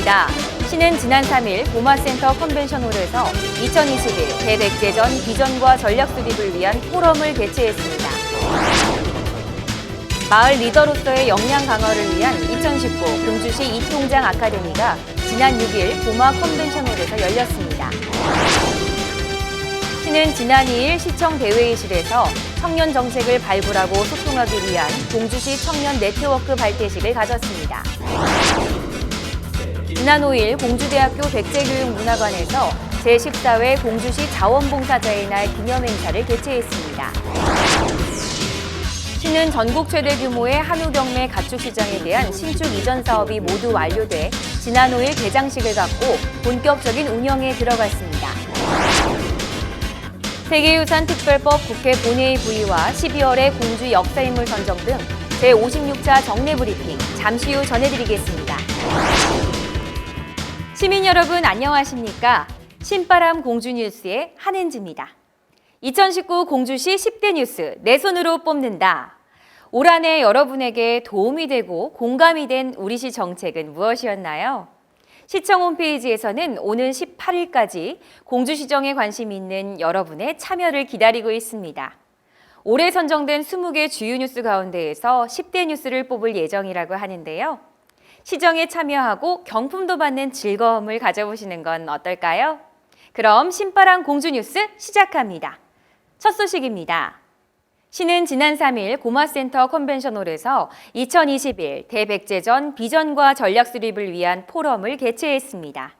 시작합니다. 시는 지난 3일 고마센터 컨벤션홀에서 2021 대백제전 비전과 전략 수립을 위한 포럼을 개최했습니다. 마을 리더로서의 역량 강화를 위한 2019 공주시 이통장 아카데미가 지난 6일 고마 컨벤션홀에서 열렸습니다. 시는 지난 2일 시청 대회의실에서 청년 정책을 발굴하고 소통하기 위한 공주시 청년 네트워크 발대식을 가졌습니다. 지난 5일 공주대학교 백제교육문화관에서 제14회 공주시 자원봉사자의 날 기념행사를 개최했습니다. 시는 전국 최대 규모의 한우 경매 가축시장에 대한 신축 이전 사업이 모두 완료돼 지난 5일 개장식을 갖고 본격적인 운영에 들어갔습니다. 세계유산특별법 국회 본회의 부의와 12월의 공주 역사인물 선정 등 제56차 정례 브리핑 잠시 후 전해드리겠습니다. 시민 여러분 안녕하십니까? 신바람 공주뉴스의 한은지입니다. 2019 공주시 10대 뉴스 내 손으로 뽑는다. 올 한 해 여러분에게 도움이 되고 공감이 된 우리시 정책은 무엇이었나요? 시청 홈페이지에서는 오는 18일까지 공주시정에 관심 있는 여러분의 참여를 기다리고 있습니다. 올해 선정된 20개 주요 뉴스 가운데에서 10대 뉴스를 뽑을 예정이라고 하는데요. 시정에 참여하고 경품도 받는 즐거움을 가져보시는 건 어떨까요? 그럼 신바람 공주 뉴스 시작합니다. 첫 소식입니다. 시는 지난 3일 고마센터 컨벤션홀에서 2021 대백제전 비전과 전략 수립을 위한 포럼을 개최했습니다.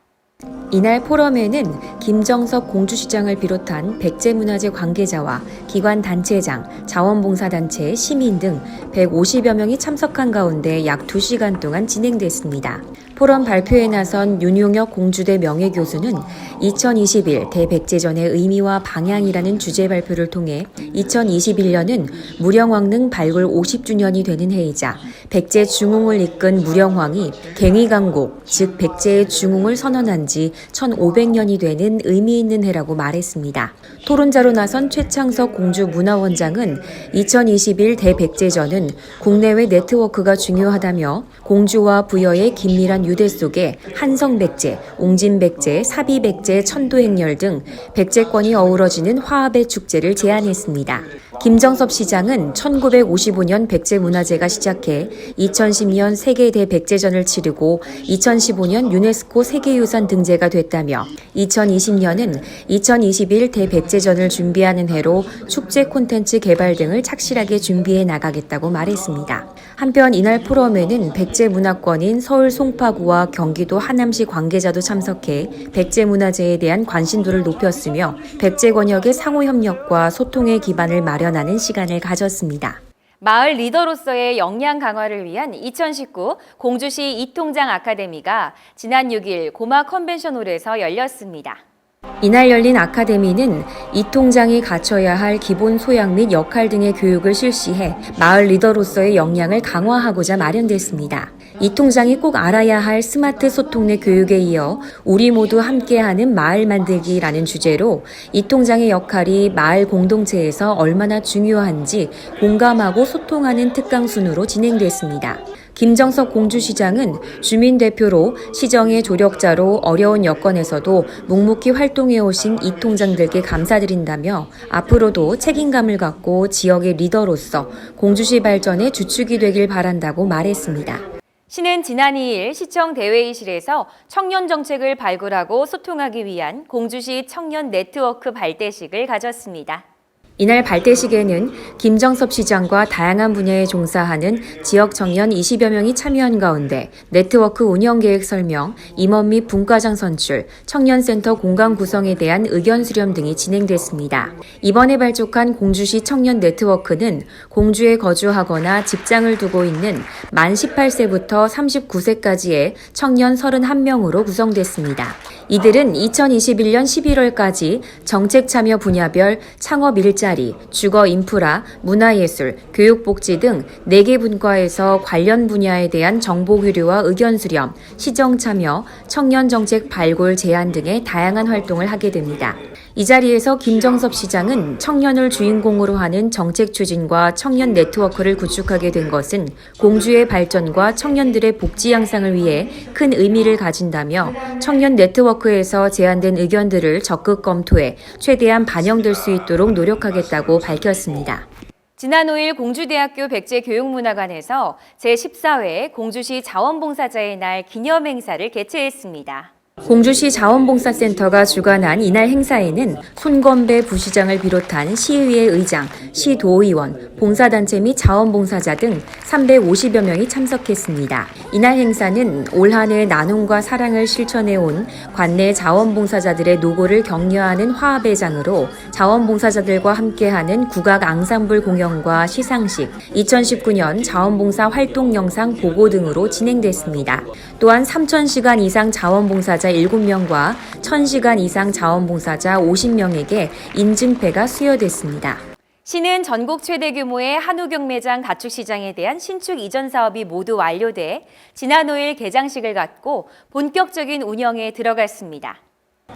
이날 포럼에는 김정석 공주시장을 비롯한 백제문화재 관계자와 기관 단체장, 자원봉사단체, 시민 등 150여 명이 참석한 가운데 약 2시간 동안 진행됐습니다. 포럼 발표에 나선 윤용혁 공주대 명예교수는 2021 대백제전의 의미와 방향이라는 주제 발표를 통해 2021년은 무령왕릉 발굴 50주년이 되는 해이자 백제 중흥을 이끈 무령왕이 갱의강곡, 즉 백제의 중흥을 선언한 지 1500년이 되는 의미 있는 해라고 말했습니다. 토론자로 나선 최창석 공주문화원장은 2021 대백제전은 국내외 네트워크가 중요하다며 공주와 부여의 긴밀한 유대 속에 한성백제, 옹진백제, 사비백제, 천도행렬 등 백제권이 어우러지는 화합의 축제를 제안했습니다. 김정섭 시장은 1955년 백제문화제가 시작해 2010년 세계 대백제전을 치르고 2015년 유네스코 세계유산 등재가 됐다며 2020년은 2021 대백제전을 준비하는 해로 축제 콘텐츠 개발 등을 착실하게 준비해 나가겠다고 말했습니다. 한편 이날 포럼에는 백제문화권인 서울 송파구와 경기도 하남시 관계자도 참석해 백제문화재에 대한 관심도를 높였으며 백제 권역의 상호협력과 소통의 기반을 마련하는 시간을 가졌습니다. 마을 리더로서의 역량 강화를 위한 2019 공주시 이통장 아카데미가 지난 6일 고마 컨벤션홀에서 열렸습니다. 이날 열린 아카데미는 이통장이 갖춰야 할 기본 소양 및 역할 등의 교육을 실시해 마을 리더로서의 역량을 강화하고자 마련됐습니다. 이통장이 꼭 알아야 할 스마트 소통 내 교육에 이어 우리 모두 함께하는 마을 만들기라는 주제로 이통장의 역할이 마을 공동체에서 얼마나 중요한지 공감하고 소통하는 특강 순으로 진행됐습니다. 김정석 공주시장은 주민 대표로 시정의 조력자로 어려운 여건에서도 묵묵히 활동해 오신 이통장들께 감사드린다며 앞으로도 책임감을 갖고 지역의 리더로서 공주시 발전의 주축이 되길 바란다고 말했습니다. 시는 지난 2일 시청 대회의실에서 청년 정책을 발굴하고 소통하기 위한 공주시 청년 네트워크 발대식을 가졌습니다. 이날 발대식에는 김정섭 시장과 다양한 분야에 종사하는 지역 청년 20여 명이 참여한 가운데 네트워크 운영 계획 설명, 임원 및 분과장 선출, 청년센터 공간 구성에 대한 의견 수렴 등이 진행됐습니다. 이번에 발족한 공주시 청년 네트워크는 공주에 거주하거나 직장을 두고 있는 만 18세부터 39세까지의 청년 31명으로 구성됐습니다. 이들은 2021년 11월까지 정책 참여 분야별 창업 일자리, 주거 인프라, 문화예술, 교육복지 등 4개 분과에서 관련 분야에 대한 정보 교류와 의견 수렴, 시정 참여, 청년 정책 발굴 제안 등의 다양한 활동을 하게 됩니다. 이 자리에서 김정섭 시장은 청년을 주인공으로 하는 정책 추진과 청년 네트워크를 구축하게 된 것은 공주의 발전과 청년들의 복지 향상을 위해 큰 의미를 가진다며 청년 네트워크에서 제안된 의견들을 적극 검토해 최대한 반영될 수 있도록 노력하겠다고 밝혔습니다. 지난 5일 공주대학교 백제교육문화관에서 제14회 공주시 자원봉사자의 날 기념행사를 개최했습니다. 공주시 자원봉사센터가 주관한 이날 행사에는 손건배 부시장을 비롯한 시의회 의장, 시도의원, 봉사단체 및 자원봉사자 등 350여 명이 참석했습니다. 이날 행사는 올 한 해 나눔과 사랑을 실천해온 관내 자원봉사자들의 노고를 격려하는 화합의 장으로 자원봉사자들과 함께하는 국악 앙상블 공연과 시상식, 2019년 자원봉사 활동 영상 보고 등으로 진행됐습니다. 또한 3,000시간 이상 자원봉사자 7명과 1,000시간 이상 자원봉사자 50명에게 인증패가 수여됐습니다. 시는 전국 최대 규모의 한우 경매장 가축 시장에 대한 신축 이전 사업이 모두 완료돼 지난 5일 개장식을 갖고 본격적인 운영에 들어갔습니다.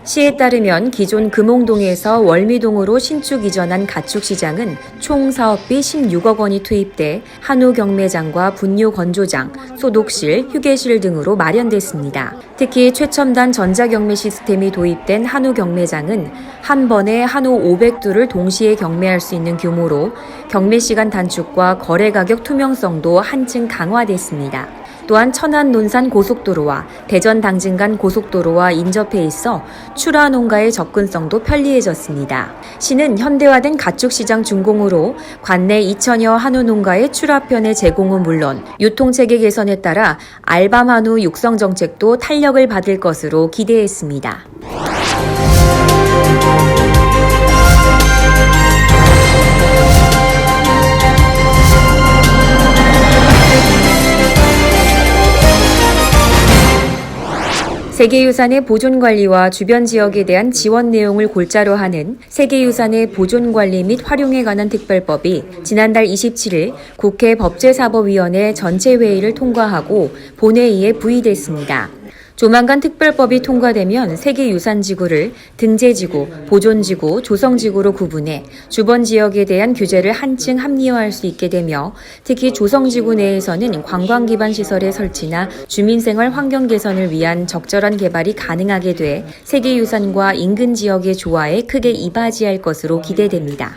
시에 따르면 기존 금홍동에서 월미동으로 신축 이전한 가축시장은 총 사업비 16억 원이 투입돼 한우 경매장과 분뇨 건조장, 소독실, 휴게실 등으로 마련됐습니다. 특히 최첨단 전자경매 시스템이 도입된 한우 경매장은 한 번에 한우 500두를 동시에 경매할 수 있는 규모로 경매 시간 단축과 거래 가격 투명성도 한층 강화됐습니다. 또한 천안 논산 고속도로와 대전 당진간 고속도로와 인접해 있어 출하 농가의 접근성도 편리해졌습니다. 시는 현대화된 가축시장 준공으로 관내 2천여 한우 농가의 출하편의 제공은 물론 유통체계 개선에 따라 알밤 한우 육성 정책도 탄력을 받을 것으로 기대했습니다. 세계유산의 보존관리와 주변 지역에 대한 지원 내용을 골자로 하는 세계유산의 보존관리 및 활용에 관한 특별법이 지난달 27일 국회 법제사법위원회 전체 회의를 통과하고 본회의에 부의됐습니다. 조만간 특별법이 통과되면 세계유산지구를 등재지구, 보존지구, 조성지구로 구분해 주변 지역에 대한 규제를 한층 합리화할 수 있게 되며 특히 조성지구 내에서는 관광기반 시설의 설치나 주민생활 환경 개선을 위한 적절한 개발이 가능하게 돼 세계유산과 인근 지역의 조화에 크게 이바지할 것으로 기대됩니다.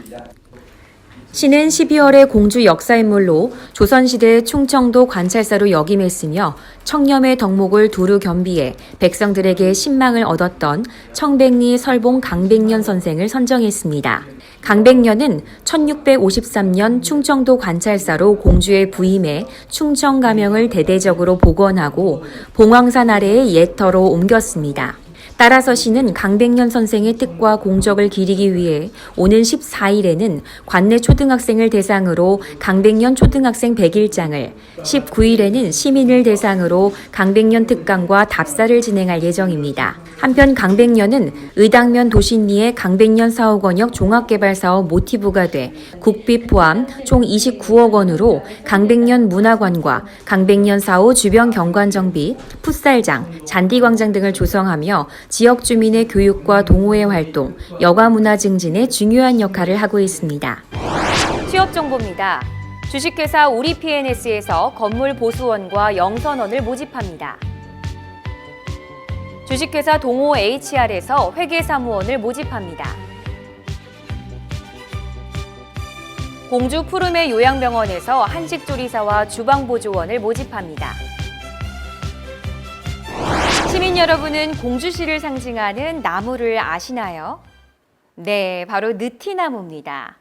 시는 12월에 공주 역사인물로 조선시대 충청도 관찰사로 역임했으며 청렴의 덕목을 두루 겸비해 백성들에게 신망을 얻었던 청백리 설봉 강백년 선생을 선정했습니다. 강백년은 1653년 충청도 관찰사로 공주에 부임해 충청 가명을 대대적으로 복원하고 봉황산 아래의 예터로 옮겼습니다. 따라서 시는 강백년 선생의 뜻과 공적을 기리기 위해 오는 14일에는 관내 초등학생을 대상으로 강백년 초등학생 100일장을, 19일에는 시민을 대상으로 강백년 특강과 답사를 진행할 예정입니다. 한편 강백년은 의당면 도신리의 강백년 사옥원역 종합개발사업 모티브가 돼 국비 포함 총 29억 원으로 강백년 문화관과 강백년 사호 주변 경관 정비, 풋살장, 잔디광장 등을 조성하며 지역 주민의 교육과 동호회 활동, 여가 문화 증진에 중요한 역할을 하고 있습니다. 취업 정보입니다. 주식회사 우리PNS에서 건물 보수원과 영선원을 모집합니다. 주식회사 동호 HR에서 회계사무원을 모집합니다. 공주 푸르메 요양병원에서 한식조리사와 주방보조원을 모집합니다. 시민 여러분은 공주시를 상징하는 나무를 아시나요? 네, 바로 느티나무입니다.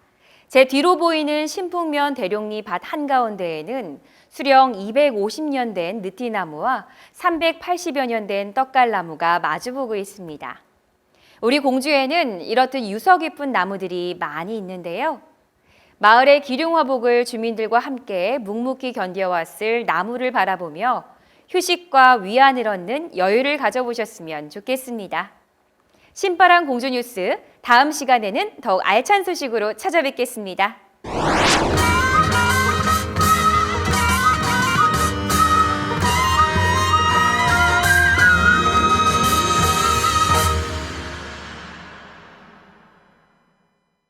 제 뒤로 보이는 신풍면 대룡리 밭 한가운데에는 수령 250년 된 느티나무와 380여 년 된 떡갈나무가 마주보고 있습니다. 우리 공주에는 이렇듯 유서 깊은 나무들이 많이 있는데요. 마을의 기륭화복을 주민들과 함께 묵묵히 견뎌왔을 나무를 바라보며 휴식과 위안을 얻는 여유를 가져보셨으면 좋겠습니다. 신바람 공주뉴스, 다음 시간에는 더욱 알찬 소식으로 찾아뵙겠습니다.